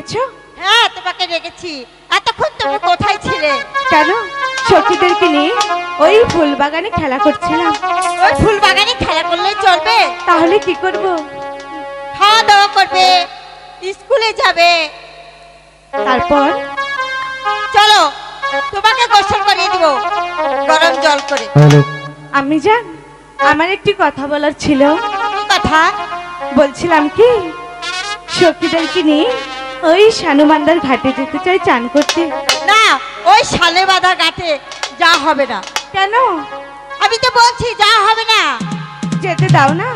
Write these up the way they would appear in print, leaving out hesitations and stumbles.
ডেকেছো? হ্যাঁ তোমাকে ডেকেছি। এতক্ষণ তুমি কোথায় ছিলে? কেন? সখীদেরকে নিয়ে ওই ফুল বাগানে খেলা করছিলাম। ওই ফুল বাগানে খেলা করলে চলবে? তাহলে কি করব? খাওয়া দাওয়া করবে, স্কুলে যাবে, তারপর চলো তোমাকে গোসল করিয়ে দিব গরম জল করে। আমি জান, আমার একটি কথা বলার ছিল। কি কথা? বলছিলাম কি, সখীদেরকে নিয়ে ওই শানুমান্দার ঘাটে যেতে চাই চান করতে। না, ওই শালে বাঁধা ঘাটে যা হবে না। কেন? আমি তো বলছি যা হবে না। যেতে দাও না।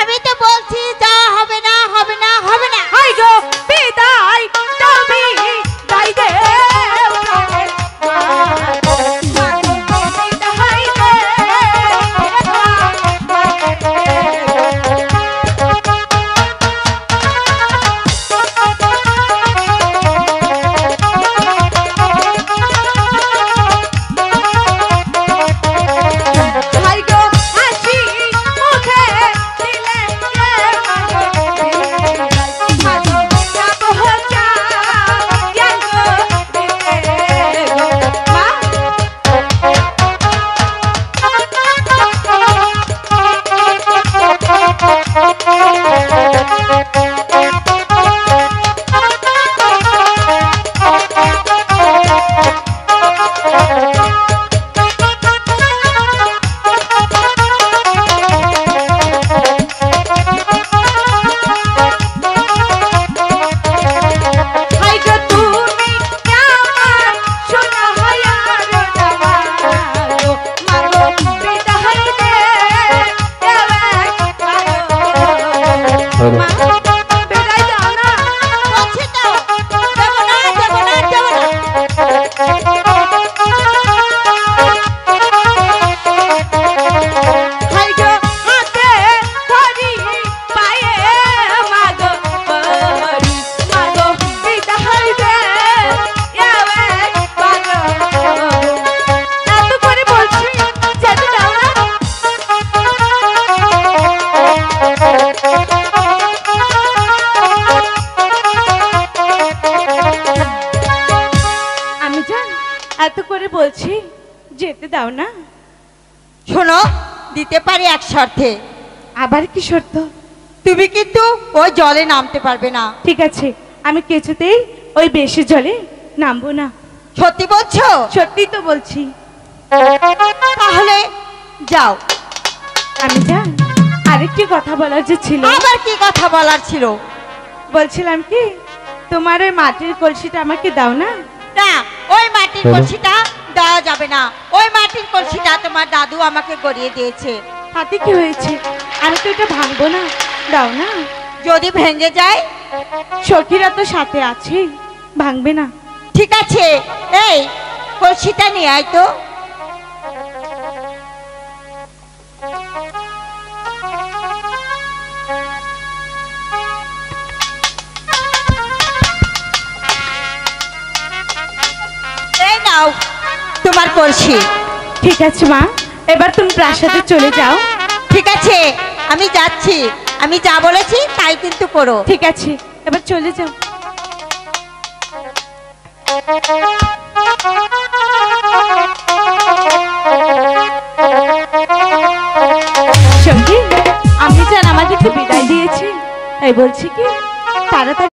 আমি তো বলছি যা হবে না, হবে না, হবে না। হাই গো বিদায় তুমি দাই দে বলছি যেতে দাও না। শোনো, দিতে পারি এক শর্তে। আবার কি শর্ত? তুমি কিন্তু ওই জলে নামতে পারবে না। ঠিক আছে, আমি কিছুতেই ওই বেশি জলে নামবো না। সত্যি বলছো? সত্যি তো বলছি। তাহলে যাও। আমি জান, আরেকটি কথা বলার যে ছিল। আবার কি কথা বলার ছিল? বলছিলাম কি, তোমার ওই মাটির কলসিটা আমাকে দাও না। না, ওই মাটির কলসিটা দেওয়া যাবে না। ওই মাটির কলসিটা তোমার দাদু আমাকে গড়িয়ে দিয়েছে। তাতে কি হয়েছে? আমি তো এটা ভাঙবো না, দাও না। যদি ভেঙে যায়? সখীরা তো সাথে আছে, ভাঙবে না। ঠিক আছে, এই কলসিটা নিয়ে আয় তো। এই নাও তোমার কলসি। ঠিক আছে মা, এবার তুমি প্রাসাদে চলে যাও। ঠিক আছে, আমি যাচ্ছি। আমি যা বলেছি তাই কিন্তু করো। ঠিক আছে, এবার চলে যাও। সঙ্গী, আমি জান আমাদেরকে বিদায় দিয়েছি, তাই বলছি কি তাড়াতাড়ি